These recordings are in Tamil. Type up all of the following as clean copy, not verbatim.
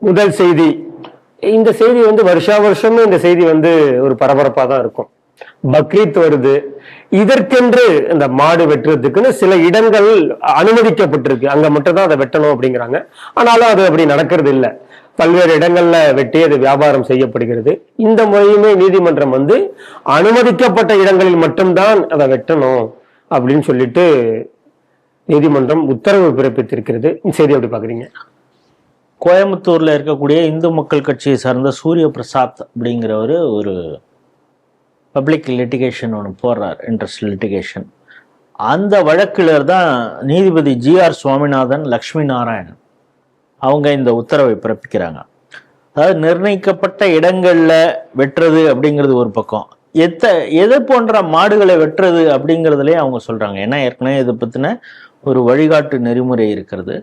முதல் செய்தி. இந்த செய்தி வருஷா வருஷமும் இந்த செய்தி ஒரு பரபரப்பா தான் இருக்கும். பக்ரீத் வருது, இதற்கென்று இந்த மாடு வெட்டுறதுக்குன்னு சில இடங்கள் அனுமதிக்கப்பட்டிருக்கு. அங்க மட்டும் தான் அதை வெட்டணும் அப்படிங்கிறாங்க. ஆனாலும் அது அப்படி நடக்கிறது இல்லை. பல்வேறு இடங்கள்ல வெட்டி அது வியாபாரம் செய்யப்படுகிறது. இந்த முறையுமே நீதிமன்றம் அனுமதிக்கப்பட்ட இடங்களில் மட்டும்தான் அதை வெட்டணும் அப்படின்னு சொல்லிட்டு நீதிமன்றம் உத்தரவு பிறப்பித்திருக்கிறது. இந்த செய்தி எப்படி பாக்குறீங்க? கோயம்புத்தூர்ல இருக்கக்கூடிய இந்து மக்கள் கட்சியை சார்ந்த சூரிய பிரசாத் அப்படிங்கிறவர் ஒரு பப்ளிக் லிட்டிகேஷன் ஒன்று போடுறார், இன்ட்ரெஸ்ட் லிட்டிகேஷன். அந்த வழக்கில் தான் நீதிபதி GR சுவாமிநாதன், லக்ஷ்மி நாராயணன் அவங்க இந்த உத்தரவை பிறப்பிக்கிறாங்க. அதாவது நிர்ணயிக்கப்பட்ட இடங்கள்ல வெட்டுறது அப்படிங்கிறது ஒரு பக்கம், எதை போன்ற மாடுகளை வெட்டுறது அப்படிங்கிறதுலே அவங்க சொல்றாங்க. ஏன்னா ஏற்கனவே இதை பத்தின ஒரு வழிகாட்டு நெறிமுறை இருக்கிறது.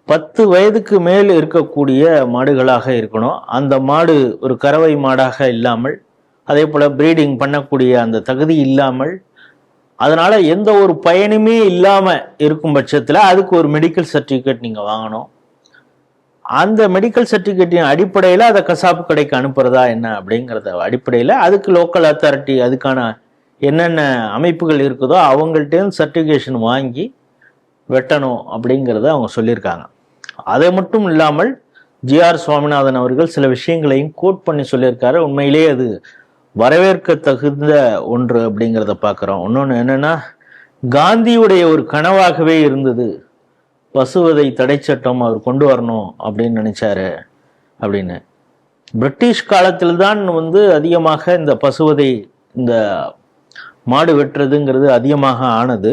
10 வயதுக்கு மேல் இருக்கக்கூடிய மாடுகளாக இருக்கணும். அந்த மாடு ஒரு கறவை மாடாக இல்லாமல், அதே போல பிரீடிங் பண்ணக்கூடிய அந்த தகுதி இல்லாமல், அதனால எந்த ஒரு பயனுமே இல்லாம இருக்கும் பட்சத்துல அதுக்கு ஒரு மெடிக்கல் சர்டிபிகேட் நீங்க வாங்கணும். அந்த மெடிக்கல் சர்டிபிகேட்டின் அடிப்படையில அதை கசாப்பு கடைக்கு அனுப்புறதா என்ன அப்படிங்கிறத அடிப்படையில அதுக்கு லோக்கல் அத்தாரிட்டி, அதுக்கான என்னென்ன அமைப்புகள் இருக்குதோ அவங்கள்ட்ட சர்டிபிகேஷன் வாங்கி வெட்டணும் அப்படிங்கிறத அவங்க சொல்லியிருக்காங்க. அதை மட்டும் இல்லாமல் GR சுவாமிநாதன் அவர்கள் சில விஷயங்களையும் கோட் பண்ணி சொல்லியிருக்காரு. உண்மையிலேயே அது வரவேற்க தகுந்த ஒன்று அப்படிங்கிறத பார்க்குறோம். இன்னொன்று என்னன்னா, காந்தியுடைய ஒரு கனவாகவே இருந்தது பசுவதை தடை சட்டம் அவர் கொண்டு வரணும் அப்படின்னு நினைச்சாரு அப்படின்னு. பிரிட்டிஷ் காலத்தில் தான் அதிகமாக இந்த பசுவதை, இந்த மாடு வெட்டுறதுங்கிறது அதிகமாக ஆனது.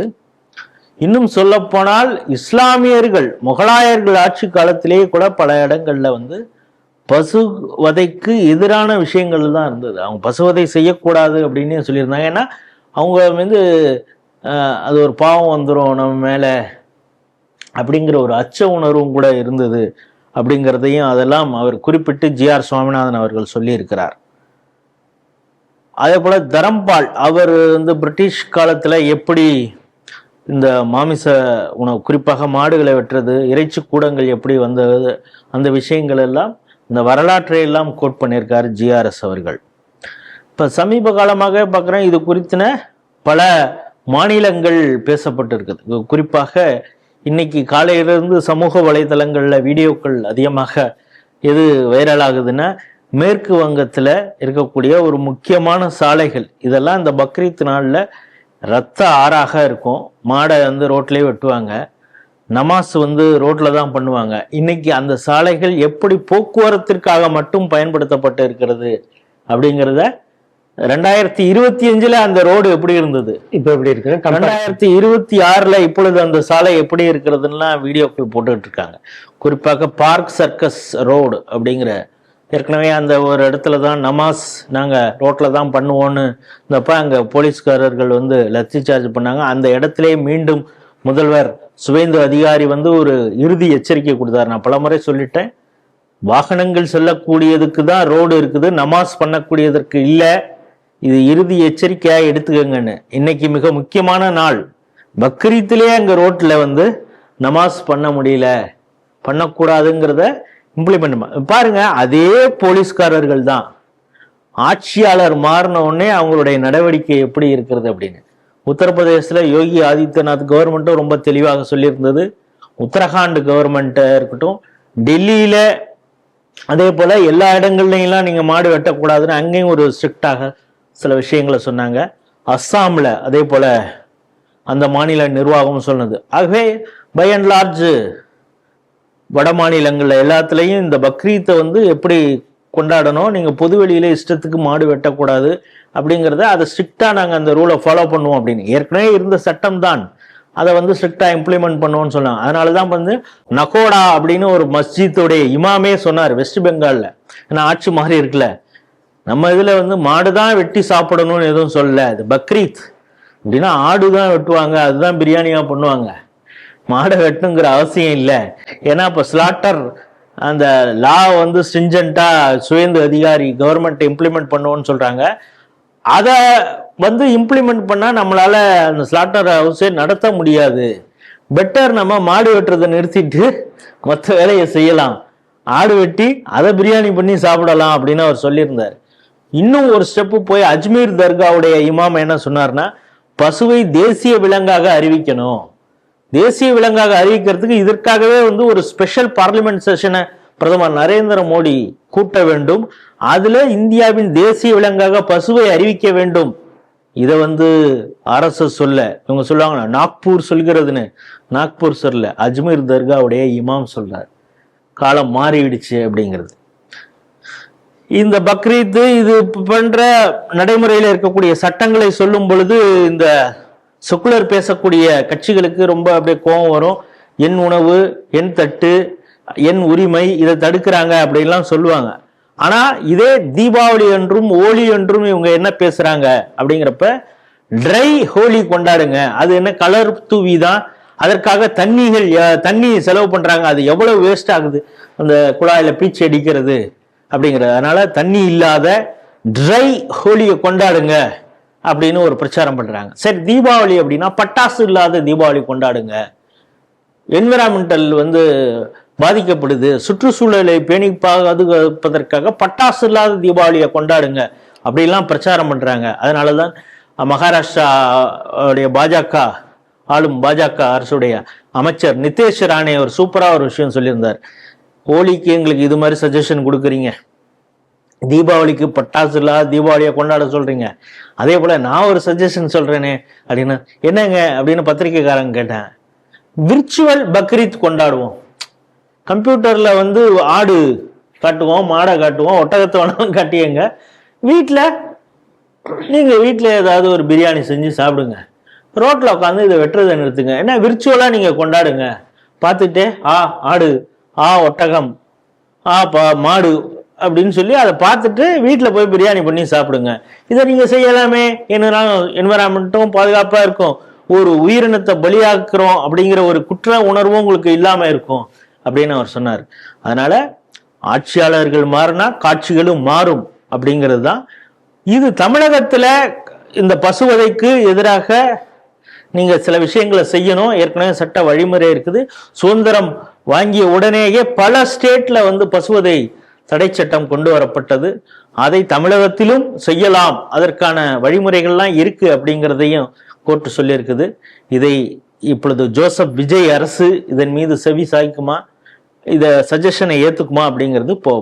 இன்னும் சொல்ல போனால் இஸ்லாமியர்கள், முகலாயர்கள் ஆட்சி காலத்திலேயே கூட பல இடங்கள்ல பசுவதைக்கு எதிரான விஷயங்கள் தான் இருந்தது. அவங்க பசுவதை செய்யக்கூடாது அப்படின்னு சொல்லியிருந்தாங்க. ஏன்னா அவங்க அது ஒரு பாவம் வந்துடும் நம்ம மேல அப்படிங்கிற ஒரு அச்ச உணர்வும் கூட இருந்தது அப்படிங்கிறதையும் அதெல்லாம் அவர் குறிப்பிட்டு GR சுவாமிநாதன் அவர்கள் சொல்லியிருக்கிறார். அதே போல தரம்பால் அவர் பிரிட்டிஷ் காலத்துல எப்படி இந்த மாமிச உணவு, குறிப்பாக மாடுகளை வெட்டுறது, இறைச்சி கூடங்கள் எப்படி வந்தது, அந்த விஷயங்கள் எல்லாம், இந்த வரலாற்றை எல்லாம் கோட் பண்ணியிருக்காரு GRS அவர்கள். இப்போ சமீப காலமாக பார்க்குறேன், இது குறித்தின பல மாநிலங்கள் பேசப்பட்டு இருக்குது. குறிப்பாக இன்னைக்கு காலையிலிருந்து சமூக வலைதளங்களில் வீடியோக்கள் அதிகமாக எது வைரல் ஆகுதுன்னா, மேற்கு வங்கத்தில் இருக்கக்கூடிய ஒரு முக்கியமான சாலைகள், இதெல்லாம் இந்த பக்ரீத் நாளில் ரத்த ஆறாக இருக்கும். மாடை ரோட்லேயே வெட்டுவாங்க, நமாஸ் ரோட்ல தான் பண்ணுவாங்க. இன்னைக்கு அந்த சாலைகள் எப்படி போக்குவரத்திற்காக மட்டும் பயன்படுத்தப்பட்டு இருக்கிறது அப்படிங்கிறத 2025 அந்த ரோடு எப்படி இருந்தது, இப்ப எப்படி இருக்கு, 2026 இப்பொழுது அந்த சாலை எப்படி இருக்கிறதுன்னா வீடியோக்கள் போட்டுக்கிட்டு இருக்காங்க. குறிப்பாக பார்க் சர்க்கஸ் ரோடு அப்படிங்கிற, ஏற்கனவே அந்த ஒரு இடத்துல தான் நமாஸ் நாங்கள் ரோட்டில் தான் பண்ணுவோன்னு இந்தப்போ அங்கே போலீஸ்காரர்கள் லத்தி சார்ஜ் பண்ணாங்க. அந்த இடத்துல மீண்டும் முதல்வர் சுவேந்து அதிகாரி ஒரு இறுதி எச்சரிக்கை கொடுத்தாரு. நான் பலமுறை சொல்லிட்டேன், வாகனங்கள் செல்லக்கூடியதுக்கு தான் ரோடு இருக்குது, நமாஸ் பண்ணக்கூடியதற்கு இல்லை, இது இறுதி எச்சரிக்கையாக எடுத்துக்கங்கன்னு. இன்னைக்கு மிக முக்கியமான நாள், பக்ரீத்திலே அங்கே ரோட்டில் நமாஸ் பண்ண முடியல, பண்ணக்கூடாதுங்கிறத இம்ப்ளிமெண்ட் பாருங்க. அதே போலீஸ்காரர்கள் தான் ஆட்சியாளர் மாறின உடனே அவங்களுடைய நடவடிக்கை எப்படி இருக்கிறது அப்படின்னு. உத்தரப்பிரதேசத்துல யோகி ஆதித்யநாத் கவர்மெண்ட்டும் ரொம்ப தெளிவாக சொல்லியிருந்தது. உத்தரகாண்ட் கவர்மெண்ட்டா இருக்கட்டும், டெல்லியில அதே போல எல்லா இடங்கள்லாம் நீங்க மாடு வெட்டக்கூடாதுன்னு அங்கேயும் ஒரு ஸ்ட்ரிக்டாக சில விஷயங்களை சொன்னாங்க. அஸ்ஸாம்ல அதே போல அந்த மாநில நிர்வாகம் சொன்னது. ஆகவே பை அண்ட் லார்ஜ் வட மாநிலங்கள்ல எல்லாத்துலேயும் இந்த பக்ரீத்தை எப்படி கொண்டாடணும், நீங்க பொதுவெளியில இஷ்டத்துக்கு மாடு வெட்டக்கூடாது அப்படிங்கிறத அதை ஸ்ட்ரிக்டா நாங்கள் அந்த ரூலை ஃபாலோ பண்ணுவோம் அப்படின்னு. ஏற்கனவே இருந்த சட்டம் தான், அதை ஸ்ட்ரிக்டா இம்ப்ளிமெண்ட் பண்ணுவோம்னு சொன்னாங்க. அதனாலதான் நகோடா அப்படின்னு ஒரு மஸ்ஜித்தோடைய இமாமே சொன்னார் வெஸ்ட் பெங்கால்ல. ஏன்னா ஆட்சி மாறி இருக்குல்ல, நம்ம இதுல மாடுதான் வெட்டி சாப்பிடணும்னு எதுவும் சொல்லல. இது பக்ரீத் அப்படின்னா ஆடு தான் வெட்டுவாங்க, அதுதான் பிரியாணியா பண்ணுவாங்க, மாடை வெட்டுங்கிற அவசியம் இல்லை. ஏன்னா இப்போ ஸ்லாட்டர் அந்த லா ஸ்ட்ரிஞ்சண்டா சுவேந்து அதிகாரி கவர்மெண்ட் இம்ப்ளிமெண்ட் பண்ணுவோன்னு சொல்றாங்க. அதை இம்ப்ளிமெண்ட் பண்ணா நம்மளால அந்த ஸ்லாட்டர் ஹவுஸே நடத்த முடியாது. பெட்டர் நம்ம மாடு வெட்டுறதை நிறுத்திட்டு மற்ற வேலையை செய்யலாம் ஆடு வெட்டி அதை பிரியாணி பண்ணி சாப்பிடலாம் அப்படின்னு அவர் சொல்லியிருந்தார். இன்னும் ஒரு ஸ்டெப்பு போய் அஜ்மீர் தர்காவுடைய இமாம் என்ன சொன்னார்னா, பசுவை தேசிய விலங்காக அறிவிக்கணும். தேசிய விலங்காக அறிவிக்கிறதுக்கு இதற்காகவே வந்து ஒரு ஸ்பெஷல் பார்லிமெண்ட் செஷனை பிரதமர் நரேந்திர மோடி கூட்ட வேண்டும். அதுல இந்தியாவின் தேசிய விலங்காக பசுவை அறிவிக்க வேண்டும். இதை வந்து RSS சொல்ல, இவங்க சொல்லுவாங்க நாக்பூர் சொல்கிறதுன்னு. நாக்பூர் சொல்ல, அஜ்மீர் தர்காவுடைய இமாம் சொல்றார். காலம் மாறிடுச்சு அப்படிங்கிறது. இந்த பக்ரீத் இது பண்ற நடைமுறையில இருக்கக்கூடிய சட்டங்களை சொல்லும் பொழுது இந்த செக்குலர் பேசக்கூடிய கட்சிகளுக்கு ரொம்ப அப்படியே கோபம் வரும். என் உணவு, என் தட்டு, என் உரிமை, இதை தடுக்கிறாங்க அப்படின்லாம் சொல்லுவாங்க. ஆனா இதே தீபாவளி என்றும் ஹோலி என்றும் இவங்க என்ன பேசுறாங்க அப்படிங்கிறப்ப ட்ரை ஹோலி கொண்டாடுங்க. அது என்ன கலர் தூவி தான், அதற்காக தண்ணி செலவு பண்றாங்க. அது எவ்வளவு வேஸ்ட் ஆகுது அந்த குழாயில பீச்சு அடிக்கிறது அப்படிங்கிறது. அதனால தண்ணி இல்லாத ட்ரை ஹோலியை கொண்டாடுங்க அப்படின்னு ஒரு பிரச்சாரம் பண்றாங்க. சரி, தீபாவளி அப்படின்னா பட்டாசு இல்லாத தீபாவளி கொண்டாடுங்க. என்விரான்மெண்டல் வந்து பாதிக்கப்படுது, சுற்றுச்சூழலை பேணி பாதுகாப்பதற்காக பட்டாசு இல்லாத தீபாவளியை கொண்டாடுங்க அப்படிலாம் பிரச்சாரம் பண்றாங்க. அதனாலதான் மகாராஷ்டிரா ஆளும் பாஜக அரசுடைய அமைச்சர் நிதேஷ் ராணே ஒரு சூப்பரா ஒரு விஷயம் சொல்லியிருந்தார். ஹோலிக்கு எங்களுக்கு இது மாதிரி சஜஷன் கொடுக்குறீங்க, தீபாவளிக்கு பட்டாசு இல்லாத தீபாவளியை கொண்டாட சொல்றீங்க, அதே போல நான் ஒரு சஜஷன் சொல்றேனே அப்படின்னு. என்னங்க அப்படின்னு பத்திரிகைக்காரங்க கேட்டேன். விர்ச்சுவல் பக்ரீத் கொண்டாடுவோம். கம்ப்யூட்டர்ல வந்து ஆடு காட்டுவோம், மாடை காட்டுவோம், ஒட்டகத்தை வேணாலும் காட்டியங்க. வீட்டில் ஏதாவது ஒரு பிரியாணி செஞ்சு சாப்பிடுங்க. ரோட்ல உட்காந்து இதை வெட்டுறதை நிறுத்துங்க. ஏன்னா விர்ச்சுவலா நீங்க கொண்டாடுங்க. பார்த்துட்டே ஆடு, ஒட்டகம், மாடு அப்படின்னு சொல்லி அதை பார்த்துட்டு வீட்டில் போய் பிரியாணி பண்ணி சாப்பிடுங்க. இதை நீங்க செய்யலாமே. என்னன்னா என்விரான்மெண்ட்டும் பாதுகாப்பா இருக்கும், ஒரு உயிரினத்தை பலியாக்குறோம் அப்படிங்கிற ஒரு குற்ற உணர்வும் உங்களுக்கு இல்லாம இருக்கும் அப்படின்னு அவர் சொன்னார். அதனால ஆட்சியாளர்கள் மாறினா காட்சிகளும் மாறும் அப்படிங்கிறது தான் இது. தமிழகத்துல இந்த பசுவதைக்கு எதிராக நீங்க சில விஷயங்களை செய்யணும். ஏற்கனவே சட்ட வழிமுறை இருக்குது. சுதந்திரம் வாங்கிய உடனேயே பல ஸ்டேட்ல வந்து பசுவதை தடை சட்டம் கொண்டு வரப்பட்டது. அதை தமிழகத்திலும் செய்யலாம், அதற்கான வழிமுறைகள்லாம் இருக்கு அப்படிங்கிறதையும் கோர்ட்டு சொல்லியிருக்குது. இதை இப்பொழுது ஜோசப் விஜய் அரசு இதன் மீது செவி சாய்க்குமா, இதை சஜஷனை ஏத்துக்குமா அப்படிங்கிறது போக